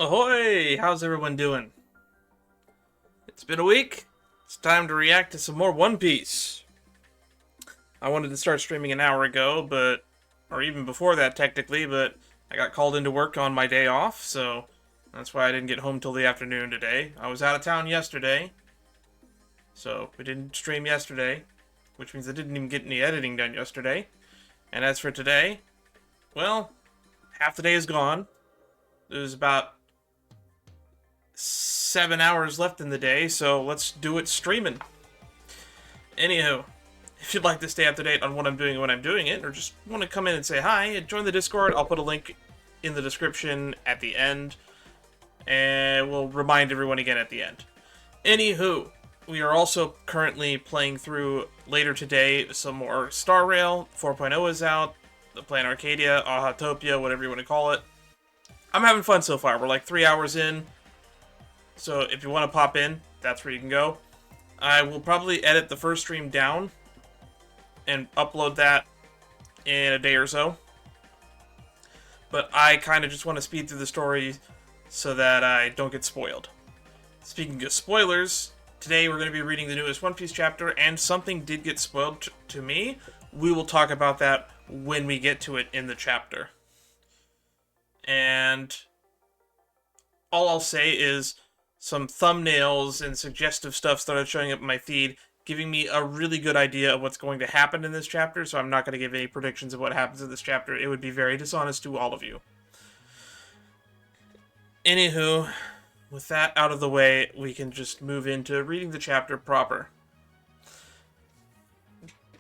Ahoy! How's everyone doing? It's been a week. It's time to react to some more One Piece. I wanted to start streaming an hour ago, or even before that technically, but I got called into work on my day off, so that's why I didn't get home till the afternoon today. I was out of town yesterday, so we didn't stream yesterday, which means I didn't even get any editing done yesterday. And as for today, well, half the day is gone. There's about 7 hours left in the day, so let's do it streaming. Anywho, if you'd like to stay up to date on what I'm doing when I'm doing it, or just want to come in and say hi, join the Discord. I'll put a link in the description at the end, and we'll remind everyone again at the end. Anywho, we are also currently playing through, later today, some more Star Rail. 4.0 is out, the Plan Arcadia, Ahatopia, whatever you want to call it. I'm having fun so far. We're like 3 hours in. So if you want to pop in, that's where you can go. I will probably edit the first stream down and upload that in a day or so. But I kind of just want to speed through the story so that I don't get spoiled. Speaking of spoilers, today we're going to be reading the newest One Piece chapter, and something did get spoiled to me. We will talk about that when we get to it in the chapter. And all I'll say is some thumbnails and suggestive stuff started showing up in my feed, giving me a really good idea of what's going to happen in this chapter, so I'm not going to give any predictions of what happens in this chapter. It would be very dishonest to all of you. Anywho, with that out of the way, we can just move into reading the chapter proper.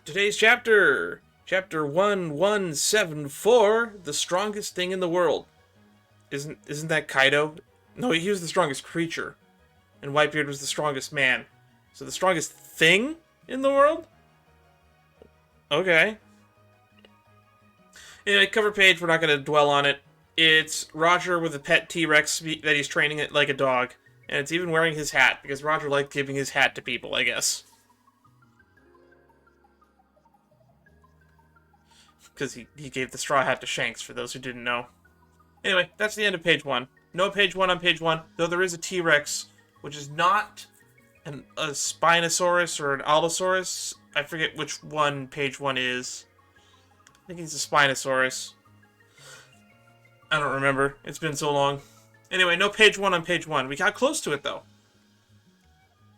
Today's chapter, chapter 1174, The Strongest Thing in the World. Isn't that Kaido? No, he was the strongest creature, and Whitebeard was the strongest man. So the strongest thing in the world? Okay. Anyway, cover page, we're not going to dwell on it. It's Roger with a pet T-Rex that he's training it like a dog. And it's even wearing his hat, because Roger liked giving his hat to people, I guess. Because he gave the straw hat to Shanks, for those who didn't know. Anyway, that's the end of page 1. No page 1 on page 1, though there is a T-Rex, which is not a Spinosaurus or an Allosaurus. I forget which one page 1 is. I think he's a Spinosaurus. I don't remember. It's been so long. Anyway, no page 1 on page 1. We got close to it, though.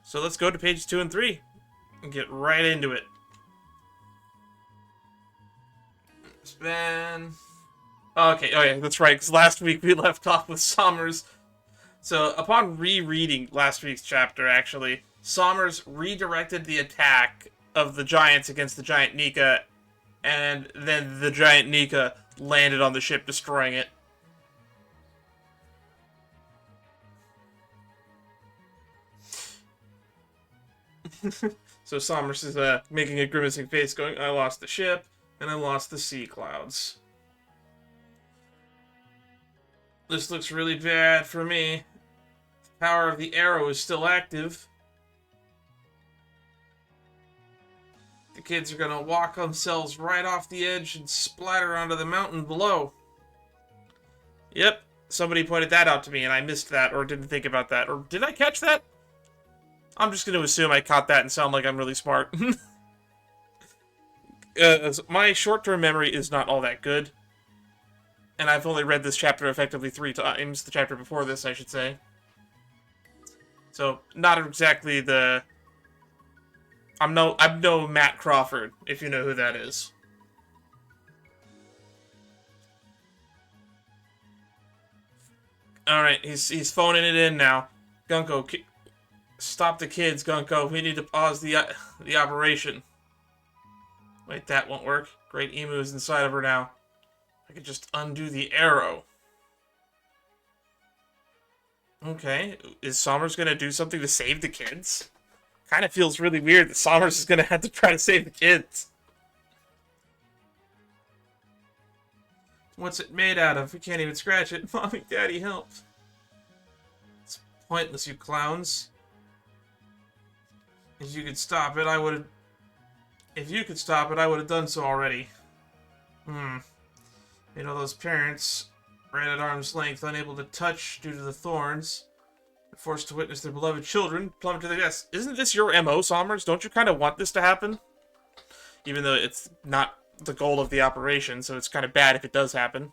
So let's go to pages 2 and 3 and get right into it. Span... Okay, oh yeah, that's right, because last week we left off with Sommers. So, upon rereading last week's chapter, actually, Sommers redirected the attack of the Giants against the Giant Nika, and then the Giant Nika landed on the ship, destroying it. So Sommers is making a grimacing face, going, I lost the ship, and I lost the sea clouds. This looks really bad for me. The power of the arrow is still active. The kids are gonna walk themselves right off the edge and splatter onto the mountain below. Yep, somebody pointed that out to me and I missed that or didn't think about that. Or did I catch that? I'm just gonna assume I caught that and sound like I'm really smart. My short-term memory is not all that good. And I've only read this chapter effectively 3 times. The chapter before this, I should say. So, not exactly the... I'm no Matt Crawford, if you know who that is. Alright, he's phoning it in now. Gunko, stop the kids, Gunko. We need to pause the operation. Wait, that won't work. Great Emu is inside of her now. I could just undo the arrow. Okay, is Sommers gonna do something to save the kids? Kind of feels really weird that Sommers is gonna have to try to save the kids. What's it made out of? We can't even scratch it. Mommy, Daddy, help. It's pointless, you clowns. If you could stop it, I would have done so already. You know, those parents ran at arm's length, unable to touch due to the thorns, forced to witness their beloved children plummet to their deaths. Isn't this your MO, Sommers? Don't you kind of want this to happen? Even though it's not the goal of the operation, so it's kind of bad if it does happen.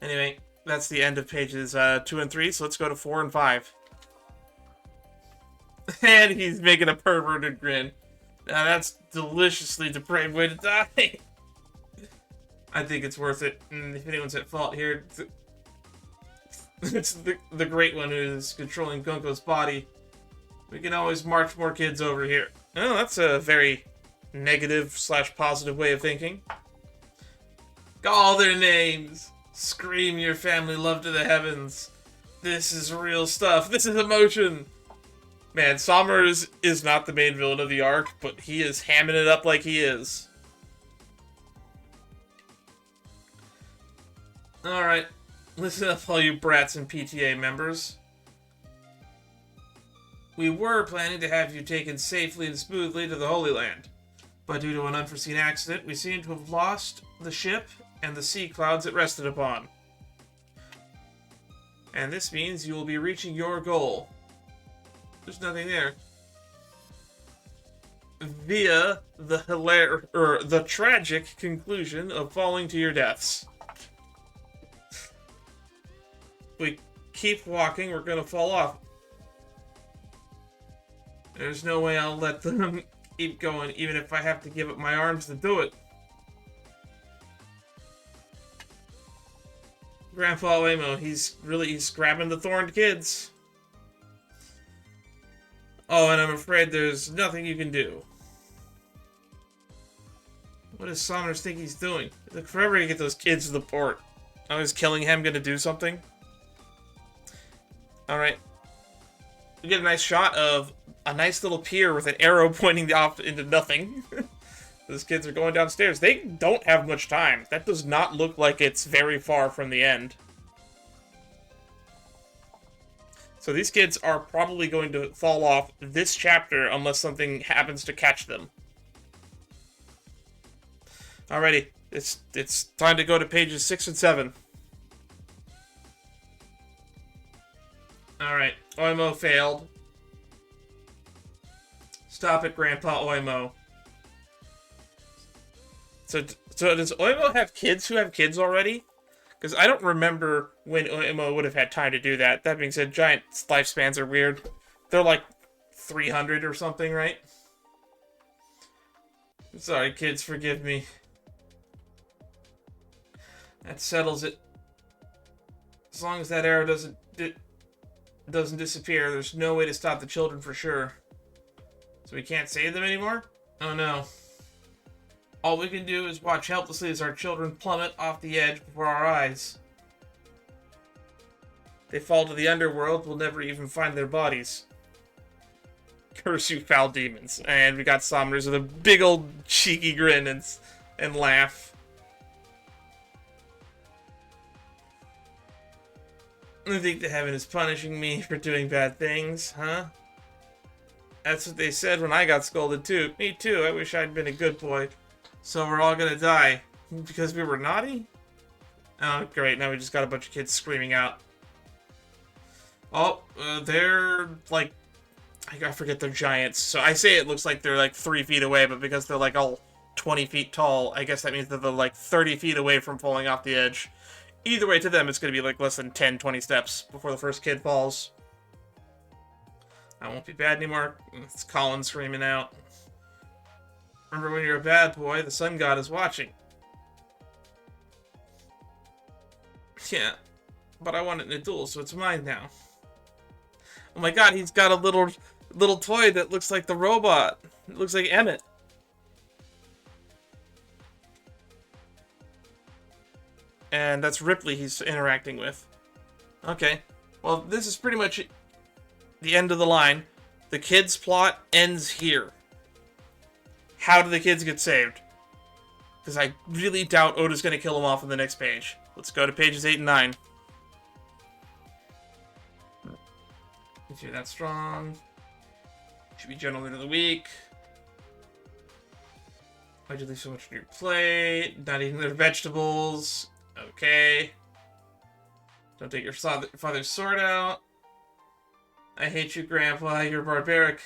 Anyway, that's the end of pages 2 and 3, so let's go to 4 and 5. And he's making a perverted grin. Now that's deliciously depraved way to die. I think it's worth it. And if anyone's at fault here, it's the great one who's controlling Gunko's body. We can always march more kids over here. Oh, that's a very negative/positive way of thinking. Call their names. Scream your family love to the heavens. This is real stuff. This is emotion. Man, Sommers is not the main villain of the arc, but he is hamming it up like he is. Alright, listen up all you brats and PTA members. We were planning to have you taken safely and smoothly to the Holy Land, but due to an unforeseen accident, we seem to have lost the ship and the sea clouds it rested upon. And this means you will be reaching your goal. There's nothing there. Via the tragic conclusion of falling to your deaths. If we keep walking, we're gonna fall off. There's no way I'll let them keep going, even if I have to give up my arms to do it. Grandpa Waymo, he's grabbing the thorned kids. Oh, and I'm afraid there's nothing you can do. What does Saunders think he's doing? It took forever to get those kids to the port. Oh, is Killingham gonna do something? Alright. We get a nice shot of a nice little pier with an arrow pointing off into nothing. Those kids are going downstairs. They don't have much time. That does not look like it's very far from the end. So these kids are probably going to fall off this chapter unless something happens to catch them. Alrighty, it's time to go to pages 6 and 7. Alright, Oimo failed. Stop it, Grandpa Oimo. So does Oimo have kids who have kids already? Because I don't remember when Oimo would have had time to do that. That being said, giant lifespans are weird. They're like 300 or something, right? Sorry, kids, forgive me. That settles it. As long as that arrow doesn't disappear, there's no way to stop the children for sure. So we can't save them anymore? Oh no. All we can do is watch helplessly as our children plummet off the edge before our eyes. They fall to the underworld, we'll never even find their bodies. Curse you, foul demons. And we got Somers with a big old cheeky grin and laugh. I think the heaven is punishing me for doing bad things, huh? That's what they said when I got scolded too. Me too, I wish I'd been a good boy. So we're all gonna die because we were naughty? Oh, great, now we just got a bunch of kids screaming out. Oh, they're like, I forget they're giants. So I say it looks like they're like 3 feet away, but because they're like all 20 feet tall, I guess that means that they're like 30 feet away from falling off the edge. Either way, to them, it's gonna be like less than 10, 20 steps before the first kid falls. I won't be bad anymore. It's Colin screaming out. Remember, when you're a bad boy, the sun god is watching. Yeah, but I want it in a duel, so it's mine now. Oh my god, he's got a little toy that looks like the robot. It looks like Emmett. And that's Ripley he's interacting with. Okay, well, this is pretty much the end of the line. The kids' plot ends here. How do the kids get saved? Because I really doubt Oda's going to kill them off on the next page. Let's go to pages 8 and 9. If you're that strong. Should be general leader of the week. Why'd you leave so much on your plate? Not eating their vegetables. Okay. Don't take your father's sword out. I hate you, Grandpa. You're barbaric.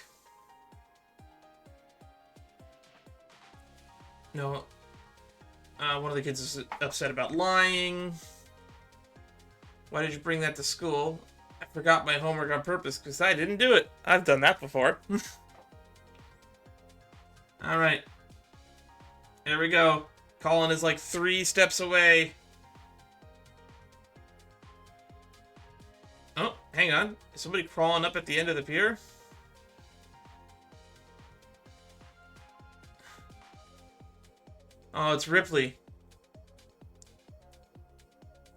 No. One of the kids is upset about lying. Why did you bring that to school? I forgot my homework on purpose because I didn't do it. I've done that before. Alright. Here we go. Colin is like 3 steps away. Oh, hang on. Is somebody crawling up at the end of the pier? Oh, it's Ripley.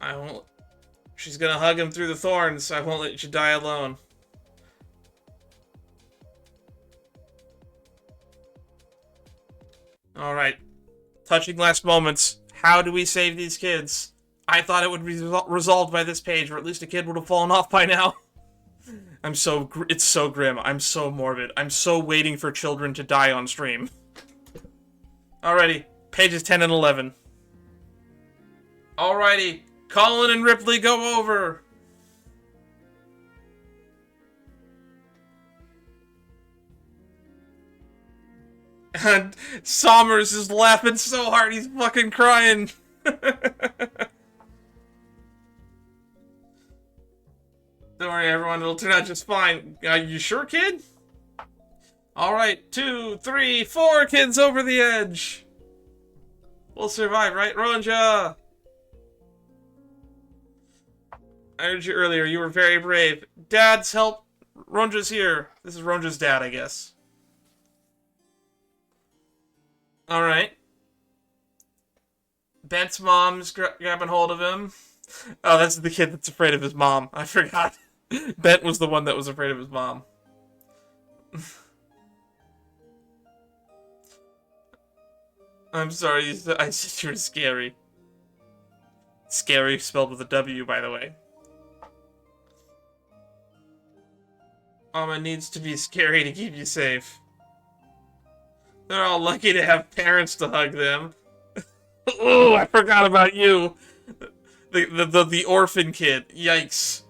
I won't... She's gonna hug him through the thorns. I won't let you die alone. Alright. Touching last moments. How do we save these kids? I thought it would be resolved by this page, or at least a kid would have fallen off by now. It's so grim. I'm so morbid. I'm so waiting for children to die on stream. Alrighty. Pages 10 and 11. Alrighty. Colin and Ripley go over. And Sommers is laughing so hard he's fucking crying. Don't worry, everyone. It'll turn out just fine. You sure, kid? Alright, 2, 3, 4 kids over the edge. We'll survive, right, Ronja? I heard you earlier. You were very brave. Dad's help. Ronja's here. This is Ronja's dad, I guess. Alright. Bent's mom's grabbing hold of him. Oh, that's the kid that's afraid of his mom. I forgot. Bent was the one that was afraid of his mom. I'm sorry, I said you were scary. Scary spelled with a W, by the way. Mama needs to be scary to keep you safe. They're all lucky to have parents to hug them. Oh, I forgot about you. The orphan kid. Yikes.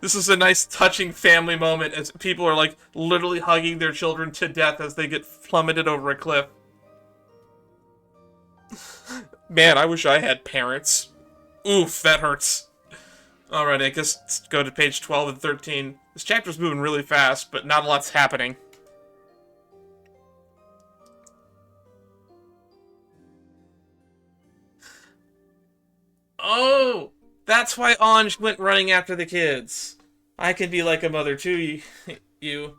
This is a nice touching family moment as people are like literally hugging their children to death as they get plummeted over a cliff. Man, I wish I had parents. Oof, that hurts. Alright, I guess let's go to page 12 and 13. This chapter's moving really fast, but not a lot's happening. Oh! That's why Anj went running after the kids. I can be like a mother too, you.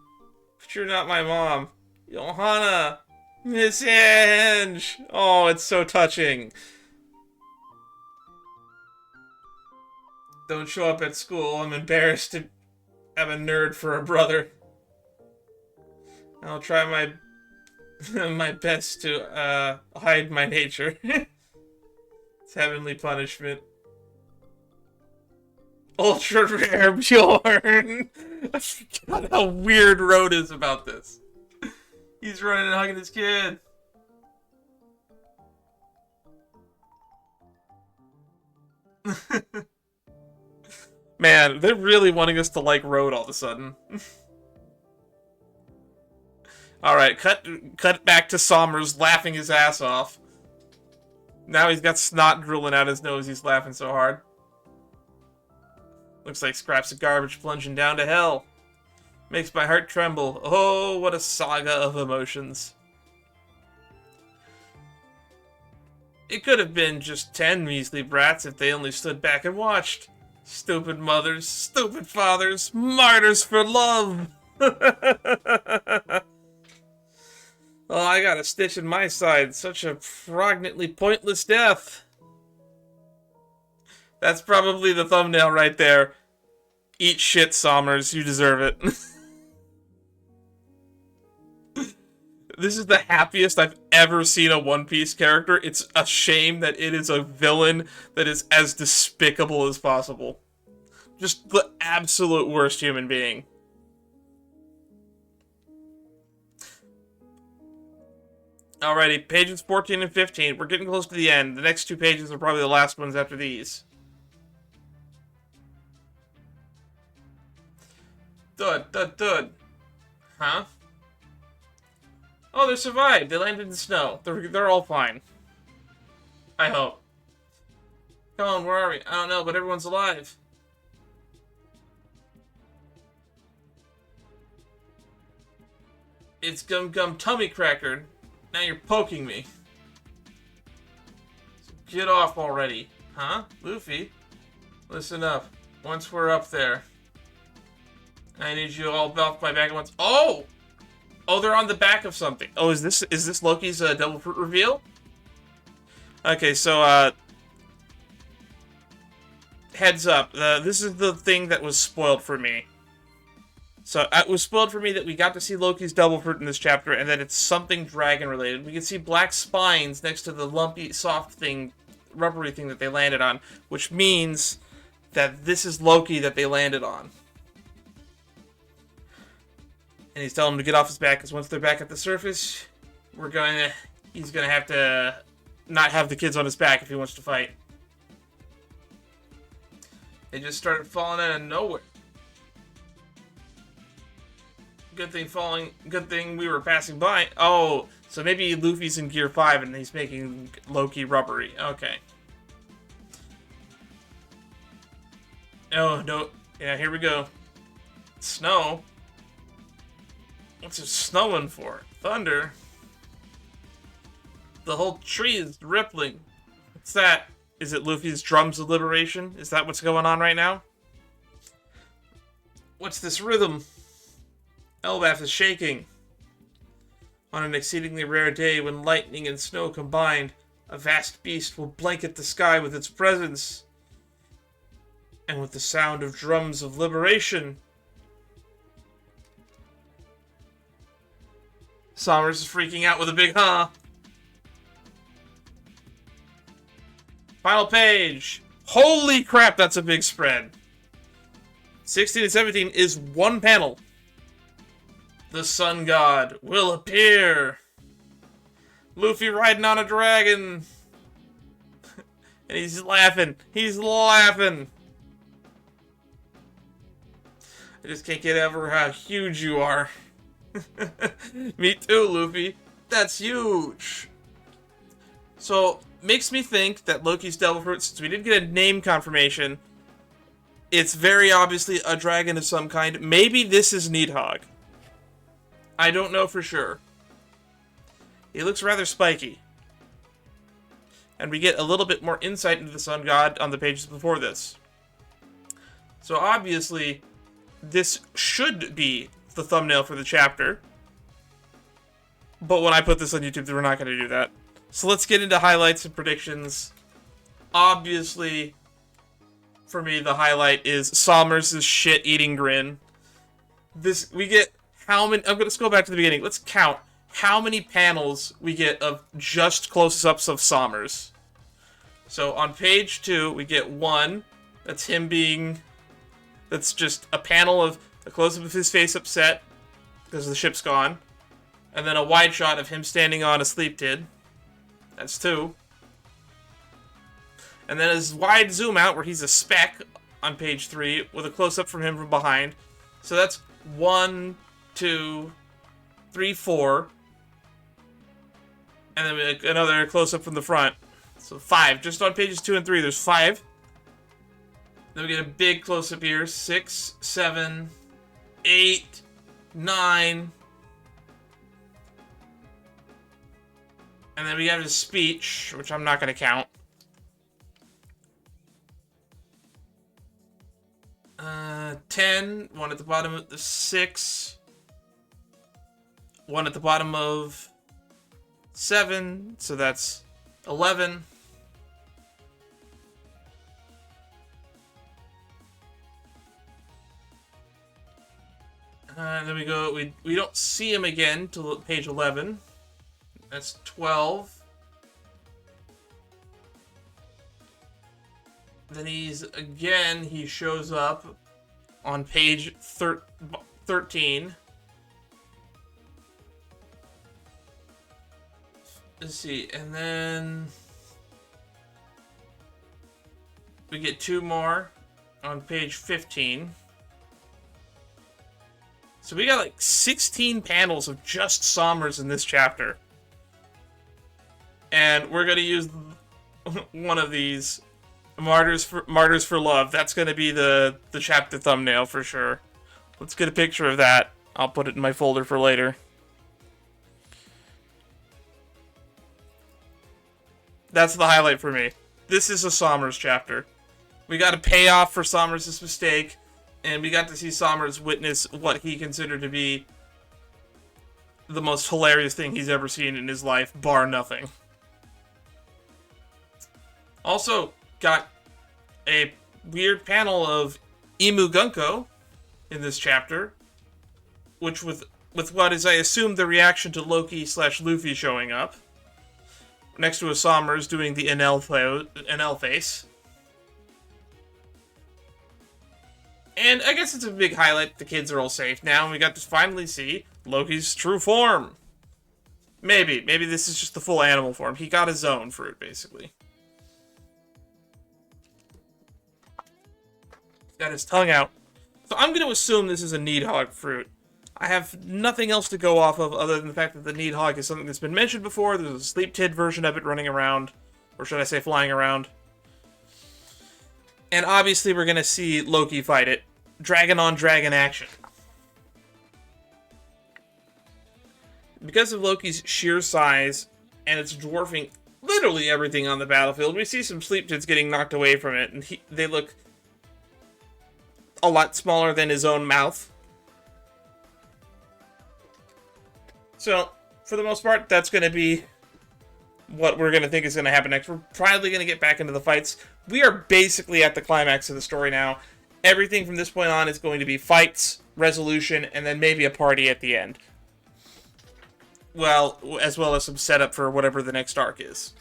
But you're not my mom. Johanna! Miss Ange! Oh, it's so touching. Don't show up at school. I'm embarrassed to have a nerd for a brother. I'll try my my best to hide my nature. It's heavenly punishment. Ultra rare Bjorn! I forgot how weird Road is about this. He's running and hugging his kid. Man, they're really wanting us to like Road all of a sudden. Alright, cut back to Sommers laughing his ass off. Now he's got snot drooling out his nose, he's laughing so hard. Looks like scraps of garbage plunging down to hell. Makes my heart tremble. Oh, what a saga of emotions. It could have been just 10 measly brats if they only stood back and watched. Stupid mothers, stupid fathers, martyrs for love! Oh, I got a stitch in my side. Such a pregnantly pointless death. That's probably the thumbnail right there. Eat shit, Sommers. You deserve it. This is the happiest I've ever seen a One Piece character. It's a shame that it is a villain that is as despicable as possible. Just the absolute worst human being. Alrighty, pages 14 and 15. We're getting close to the end. The next 2 pages are probably the last ones after these. Thud. Huh? Oh, they survived. They landed in the snow. They're all fine. I hope. Come on, where are we? I don't know, but everyone's alive. It's Gum Gum Tummy Cracker. Now you're poking me. So get off already. Huh? Luffy? Listen up. Once we're up there, I need you all off my back at once. Oh! Oh, they're on the back of something. Oh, is this Loki's Devil Fruit reveal? Okay, so, heads up. This is the thing that was spoiled for me. So, it was spoiled for me that we got to see Loki's Devil Fruit in this chapter, and that it's something dragon-related. We can see black spines next to the lumpy, soft thing, rubbery thing that they landed on, which means that this is Loki that they landed on. And he's telling him to get off his back, because once they're back at the surface, he's gonna have to not have the kids on his back if he wants to fight. They just started falling out of nowhere. Good thing we were passing by. Oh, so maybe Luffy's in Gear 5 and he's making Loki rubbery. Okay. Oh, no. Yeah, here we go. Snow? What's it snowing for? Thunder? The whole tree is rippling. What's that? Is it Luffy's drums of liberation? Is that what's going on right now? What's this rhythm? Elbaph is shaking. On an exceedingly rare day when lightning and snow combined, a vast beast will blanket the sky with its presence. And with the sound of drums of liberation. Sommers is freaking out with a big huh. Final page. Holy crap, that's a big spread. 16 and 17 is one panel. The sun god will appear. Luffy riding on a dragon. And he's laughing. He's laughing. I just can't get over how huge you are. Me too, Luffy. That's huge. So, makes me think that Loki's Devil Fruit, since we didn't get a name confirmation, it's very obviously a dragon of some kind. Maybe this is Nidhogg. I don't know for sure. He looks rather spiky. And we get a little bit more insight into the sun god on the pages before this. So obviously, this should be the thumbnail for the chapter. But when I put this on YouTube, we're not going to do that. So let's get into highlights and predictions. Obviously, for me, the highlight is Sommers' shit-eating grin. We get how many... Let's go back to the beginning. Let's count how many panels we get of just close-ups of Sommers. So on page 2, we get one. That's him being... That's just a panel of a close-up of his face upset because the ship's gone. And then a wide shot of him standing on a sleep tid. That's 2. And then a wide zoom out where he's a speck on page 3 with a close-up from him from behind. So that's 1, 2, 3, 4. And then another close-up from the front. So 5. Just on pages 2 and 3, there's 5. Then we get a big close-up here. 6, 7, 8, 9. And then we have his speech, which I'm not going to count. 10. One at the bottom of the 6. One at the bottom of 7. So that's 11. Then we go, we don't see him again till page 11. That's 12. Then he shows up on page 13. let's see, and then we get 2 more on page 15. So we got like 16 panels of just Sommers in this chapter. And we're going to use one of these, Martyrs for Love. That's going to be the chapter thumbnail for sure. Let's get a picture of that. I'll put it in my folder for later. That's the highlight for me. This is a Sommers chapter. We got a payoff for Sommers' mistake, and we got to see Sommers witness what he considered to be the most hilarious thing he's ever seen in his life, bar nothing. Also, got a weird panel of Emu Gunko in this chapter, which with what is, I assume, the reaction to Loki / Luffy showing up. Next to a Sommers doing the NL face. And I guess it's a big highlight. The kids are all safe now, and we got to finally see Loki's true form. Maybe this is just the full animal form. He got his own fruit, basically. He's got his tongue out. So I'm going to assume this is a Needhog fruit. I have nothing else to go off of other than the fact that the Needhog is something that's been mentioned before. There's a Sleep Tid version of it running around. Or should I say flying around. And obviously we're going to see Loki fight it. Dragon on dragon action. Because of Loki's sheer size and its dwarfing literally everything on the battlefield, we see some Sleep Tids getting knocked away from it. And they look a lot smaller than his own mouth. So, for the most part, that's going to be what we're going to think is going to happen next. We're probably going to get back into the fights. We are basically at the climax of the story now. Everything from this point on is going to be fights, resolution, and then maybe a party at the end. Well, as well as some setup for whatever the next arc is.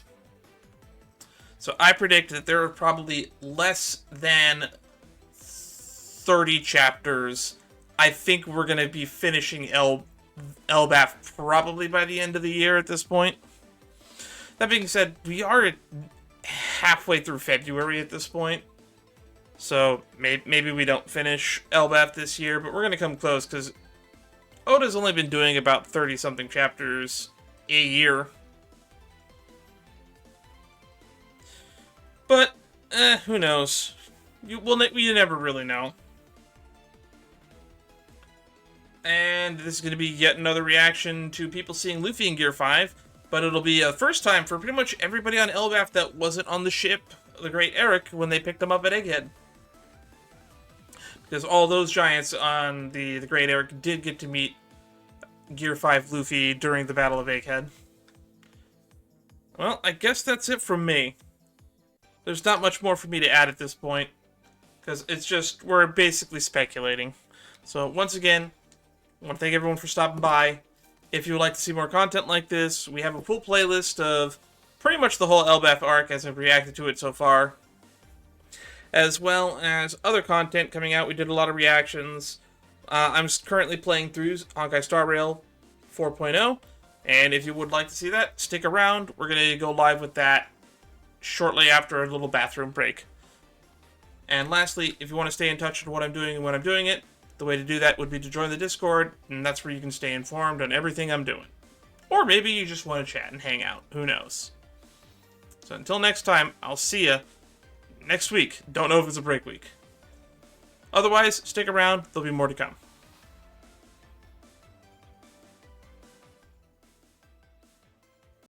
So I predict that there are probably less than 30 chapters. I think we're going to be finishing Elbaph probably by the end of the year at this point. That being said, we are halfway through February at this point. So maybe we don't finish Elbaph this year, but we're going to come close because Oda's only been doing about 30-something chapters a year. But, who knows? You never really know. And this is going to be yet another reaction to people seeing Luffy in Gear 5, but it'll be a first time for pretty much everybody on Elbaph that wasn't on the ship, the Great Eric, when they picked him up at Egghead. Because all those giants on the Great Eric did get to meet Gear 5 Luffy during the Battle of Egghead. Well, I guess that's it from me. There's not much more for me to add at this point, because it's just, we're basically speculating. So, once again, I want to thank everyone for stopping by. If you would like to see more content like this, we have a full playlist of pretty much the whole Elbaph arc as I've reacted to it so far. As well as other content coming out. We did a lot of reactions. I'm currently playing through Honkai Star Rail 4.0. And if you would like to see that, stick around. We're going to go live with that shortly after a little bathroom break. And lastly, if you want to stay in touch with what I'm doing and when I'm doing it, the way to do that would be to join the Discord, and that's where you can stay informed on everything I'm doing. Or maybe you just want to chat and hang out. Who knows? So until next time, I'll see ya next week. Don't know if it's a break week. Otherwise, stick around. There'll be more to come.